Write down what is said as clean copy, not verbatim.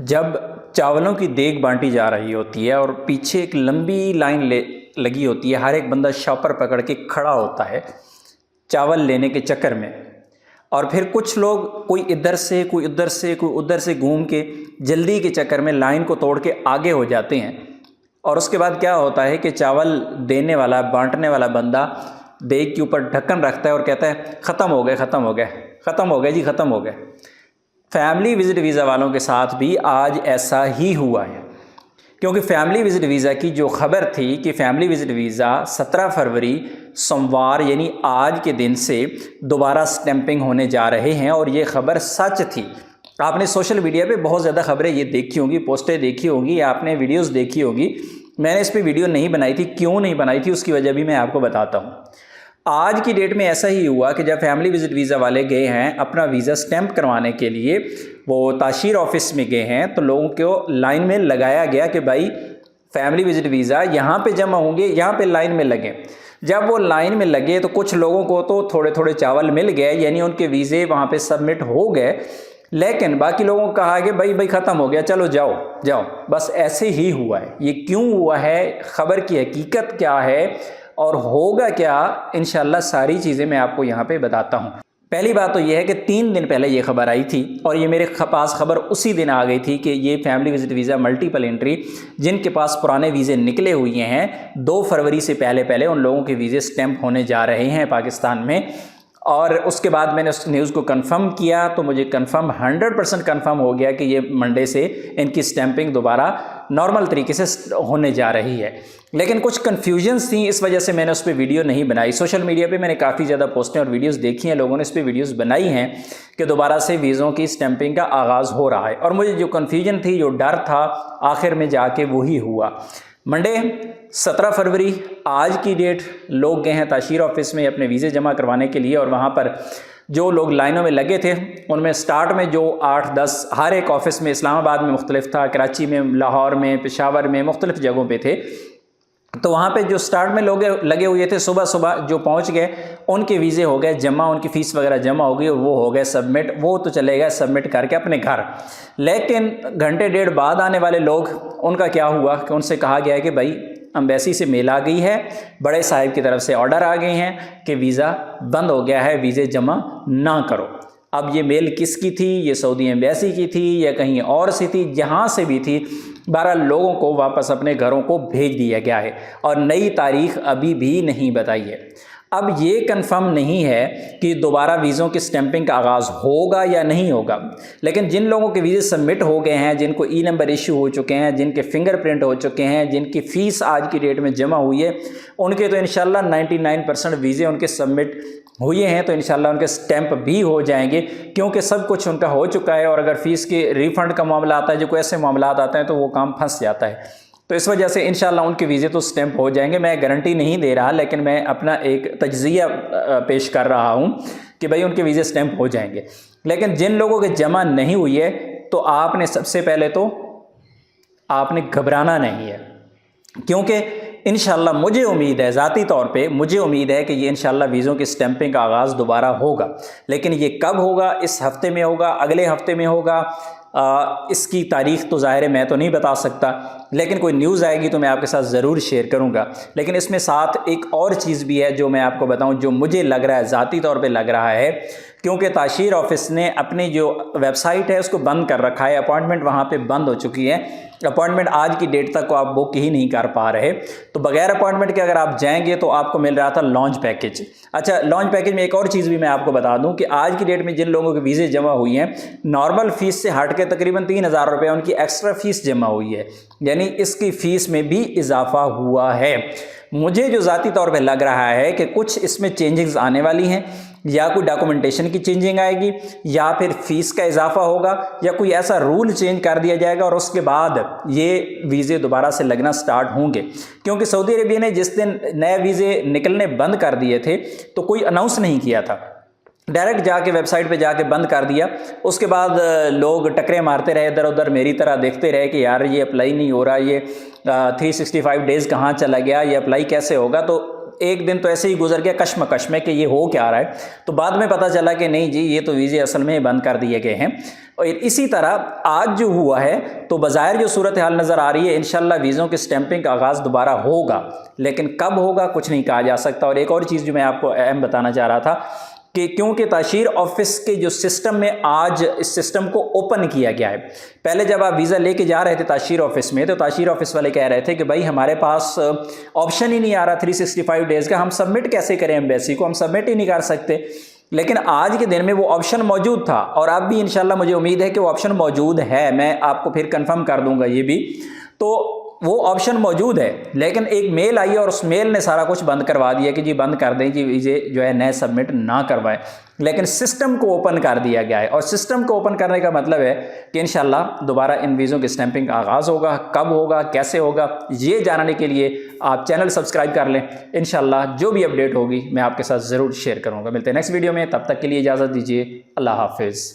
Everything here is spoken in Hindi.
जब चावलों की देग बांटी जा रही होती है और पीछे एक लंबी लाइन लगी होती है, हर एक बंदा शॉपर पकड़ के खड़ा होता है चावल लेने के चक्कर में, और फिर कुछ लोग कोई इधर से कोई उधर से कोई उधर से घूम के जल्दी के चक्कर में लाइन को तोड़ के आगे हो जाते हैं। और उसके बाद क्या होता है कि चावल देने वाला, बांटने वाला बंदा देग के ऊपर ढक्कन रखता है और कहता है ख़त्म हो गए, ख़त्म हो गए, ख़त्म हो गए जी, ख़त्म हो गए। फैमिली विजिट वीज़ा वालों के साथ भी आज ऐसा ही हुआ है, क्योंकि फैमिली विजिट वीज़ा की जो खबर थी कि फैमिली विजिट वीज़ा 17 फरवरी सोमवार यानी आज के दिन से दोबारा स्टैंपिंग होने जा रहे हैं, और ये खबर सच थी। आपने सोशल मीडिया पे बहुत ज़्यादा खबरें ये देखी होंगी, पोस्टें देखी होंगी, आपने वीडियोस देखी होगी। मैंने इस पर वीडियो नहीं बनाई थी। क्यों नहीं बनाई थी उसकी वजह भी मैं आपको बताता हूँ। आज की डेट में ऐसा ही हुआ कि जब फैमिली विजिट वीज़ा वाले गए हैं अपना वीज़ा स्टैंप करवाने के लिए, वो ताशीर ऑफिस में गए हैं, तो लोगों को लाइन में लगाया गया कि भाई फैमिली विजिट वीज़ा यहाँ पे जमा होंगे, यहाँ पे लाइन में लगे। जब वो लाइन में लगे तो कुछ लोगों को तो थोड़े थोड़े चावल मिल गए, यानी उनके वीज़े वहाँ पे सबमिट हो गए, लेकिन बाकी लोगों को कहा कि भाई ख़त्म हो गया, चलो जाओ जाओ। बस ऐसे ही हुआ है। ये क्यों हुआ है, खबर की हकीकत क्या है और होगा क्या, इंशाल्लाह सारी चीज़ें मैं आपको यहाँ पे बताता हूँ। पहली बात तो ये है कि 3 दिन पहले ये खबर आई थी और ये मेरे पास खबर उसी दिन आ गई थी कि ये family visit visa multiple entry जिनके पास पुराने वीज़े निकले हुए हैं 2 फरवरी से पहले उन लोगों के वीज़े स्टैंप होने जा रहे हैं पाकिस्तान में। और उसके बाद मैंने उस न्यूज़ को कंफर्म किया तो मुझे कंफर्म 100% कंफर्म हो गया कि ये मंडे से इनकी स्टैंपिंग दोबारा नॉर्मल तरीके से होने जा रही है। लेकिन कुछ कन्फ्यूजन्स थी, इस वजह से मैंने उस पर वीडियो नहीं बनाई। सोशल मीडिया पे मैंने काफ़ी ज़्यादा पोस्टें और वीडियोस देखी हैं, लोगों ने इस पर वीडियोस बनाई हैं कि दोबारा से वीज़ों की स्टैंपिंग का आगाज़ हो रहा है। और मुझे जो कन्फ्यूजन थी, जो डर था, आखिर में जाके वही हुआ। मंडे 17 फरवरी आज की डेट लोग गए हैं ताशीर ऑफिस में अपने वीज़े जमा करवाने के लिए, और वहाँ पर जो लोग लाइनों में लगे थे उनमें स्टार्ट में जो 8-10 हर एक ऑफिस में, इस्लामाबाद में मुख्तलिफ था, कराची में, लाहौर में, पेशावर में, मुख्तलिफ जगहों पे थे। तो वहाँ पे जो स्टार्ट में लोग लगे हुए थे, सुबह सुबह जो पहुँच गए उनके वीज़े हो गए जमा, उनकी फ़ीस वगैरह जमा हो गई और वो हो गए सबमिट। वो तो चले गए सबमिट करके अपने घर। लेकिन घंटे डेढ़ बाद आने वाले लोग, उनका क्या हुआ कि उनसे कहा गया है कि भाई एम्बेसी से मेल आ गई है, बड़े साहिब की तरफ से ऑर्डर आ गए हैं कि वीज़ा बंद हो गया है, वीज़े जमा ना करो। अब ये मेल किसकी थी, ये सऊदी एम्बेसी की थी या कहीं और से थी, जहाँ से भी थी, 12 लोगों को वापस अपने घरों को भेज दिया गया है और नई तारीख अभी भी नहीं बताई है। अब ये कंफर्म नहीं है कि दोबारा वीज़ों की स्टैंपिंग का आगाज़ होगा या नहीं होगा, लेकिन जिन लोगों के वीज़े सबमिट हो गए हैं, जिनको ई नंबर इशू हो चुके हैं, जिनके फिंगरप्रिंट हो चुके हैं, जिनकी फ़ीस आज की डेट में जमा हुई है, उनके तो इंशाल्लाह 99% वीज़े उनके सबमिट हुए हैं, तो इंशाल्लाह उनके स्टैंप भी हो जाएंगे, क्योंकि सब कुछ उनका हो चुका है। और अगर फ़ीस के रिफ़ंड का मामला आता है, जो कोई ऐसे मामला आते हैं, तो वो काम फंस जाता है। तो इस वजह से इंशाल्लाह उनके वीज़े तो स्टैंप हो जाएंगे। मैं गारंटी नहीं दे रहा, लेकिन मैं अपना एक तज्ज़िया पेश कर रहा हूँ कि भाई उनके वीज़े स्टैंप हो जाएंगे। लेकिन जिन लोगों के जमा नहीं हुई है, तो आपने सबसे पहले तो आपने घबराना नहीं है, क्योंकि इंशाल्लाह मुझे उम्मीद है, ज़ाती तौर पे मुझे उम्मीद है कि ये इंशाल्लाह वीज़ों की स्टैंपिंग का आगाज़ दोबारा होगा। लेकिन ये कब होगा, इस हफ़्ते में होगा, अगले हफ़्ते में होगा, इसकी तारीख़ तो ज़ाहिर है मैं तो नहीं बता सकता, लेकिन कोई न्यूज़ आएगी तो मैं आपके साथ ज़रूर शेयर करूँगा। लेकिन इसमें साथ एक और चीज़ भी है जो मैं आपको बताऊँ, जो मुझे लग रहा है, ज़ाती तौर पे लग रहा है, क्योंकि ताशीर ऑफिस ने अपनी जो वेबसाइट है उसको बंद कर रखा है, अपॉइंटमेंट वहाँ पे बंद हो चुकी है। अपॉइंटमेंट आज की डेट तक को आप बुक ही नहीं कर पा रहे, तो बगैर अपॉइंटमेंट के अगर आप जाएंगे तो आपको मिल रहा था लॉन्च पैकेज। अच्छा, लॉन्च पैकेज में एक और चीज़ भी मैं आपको बता दूं कि आज की डेट में जिन लोगों के वीज़े जमा हुई हैं, नॉर्मल फ़ीस से हट के तकरीबन 3000 रुपये उनकी एक्स्ट्रा फ़ीस जमा हुई है, यानी इसकी फ़ीस में भी इजाफा हुआ है। मुझे जो ज़ाती तौर पे लग रहा है कि कुछ इसमें चेंजेस आने वाली हैं, या कोई डॉक्यूमेंटेशन की चेंजिंग आएगी, या फिर फ़ीस का इजाफा होगा, या कोई ऐसा रूल चेंज कर दिया जाएगा और उसके बाद ये वीज़े दोबारा से लगना स्टार्ट होंगे। क्योंकि सऊदी अरेबिया ने जिस दिन नए वीज़े निकलने बंद कर दिए थे तो कोई अनाउंस नहीं किया था, डायरेक्ट जाके वेबसाइट पे जाके बंद कर दिया। उसके बाद लोग टकरे मारते रहे इधर उधर, मेरी तरह देखते रहे कि यार ये अप्लाई नहीं हो रहा, ये 365 डेज़ कहाँ चला गया, ये अप्लाई कैसे होगा। तो एक दिन तो ऐसे ही गुजर गया कश्मकश में कि ये हो क्या रहा है। तो बाद में पता चला कि नहीं जी, ये तो वीज़े असल में बंद कर दिए गए हैं। और इसी तरह आज जो हुआ है तो बज़ाहिर जो सूरत हाल नज़र आ रही है, इंशाल्लाह वीज़ों की स्टैंपिंग का आगाज़ दोबारा होगा, लेकिन कब होगा कुछ नहीं कहा जा सकता। और एक और चीज़ जो मैं आपको अहम बताना चाह रहा था कि क्योंकि ताशीर ऑफिस के जो सिस्टम में आज इस सिस्टम को ओपन किया गया है। पहले जब आप वीज़ा लेके जा रहे थे ताशीर ऑफिस में, तो ताशीर ऑफिस वाले कह रहे थे कि भाई हमारे पास ऑप्शन ही नहीं आ रहा 365 डेज़ का, हम सबमिट कैसे करें एम्बेसी को, हम सबमिट ही नहीं कर सकते। लेकिन आज के दिन में वो ऑप्शन मौजूद था और अब भी इंशाल्लाह मुझे उम्मीद है कि वो ऑप्शन मौजूद है। मैं आपको फिर कंफर्म कर दूंगा ये भी। तो वो ऑप्शन मौजूद है, लेकिन एक मेल आई और उस मेल ने सारा कुछ बंद करवा दिया कि जी बंद कर दें जी, वीज़े जो है नए सबमिट ना करवाएं। लेकिन सिस्टम को ओपन कर दिया गया है और सिस्टम को ओपन करने का मतलब है कि इंशाल्लाह दोबारा इन वीज़ों की स्टैंपिंग का आगाज़ होगा। कब होगा, कैसे होगा, ये जानने के लिए आप चैनल सब्सक्राइब कर लें। इंशाल्लाह जो भी अपडेट होगी मैं आपके साथ ज़रूर शेयर करूँगा। मिलते हैं नेक्स्ट वीडियो में, तब तक के लिए इजाज़त दीजिए। अल्लाह हाफिज़।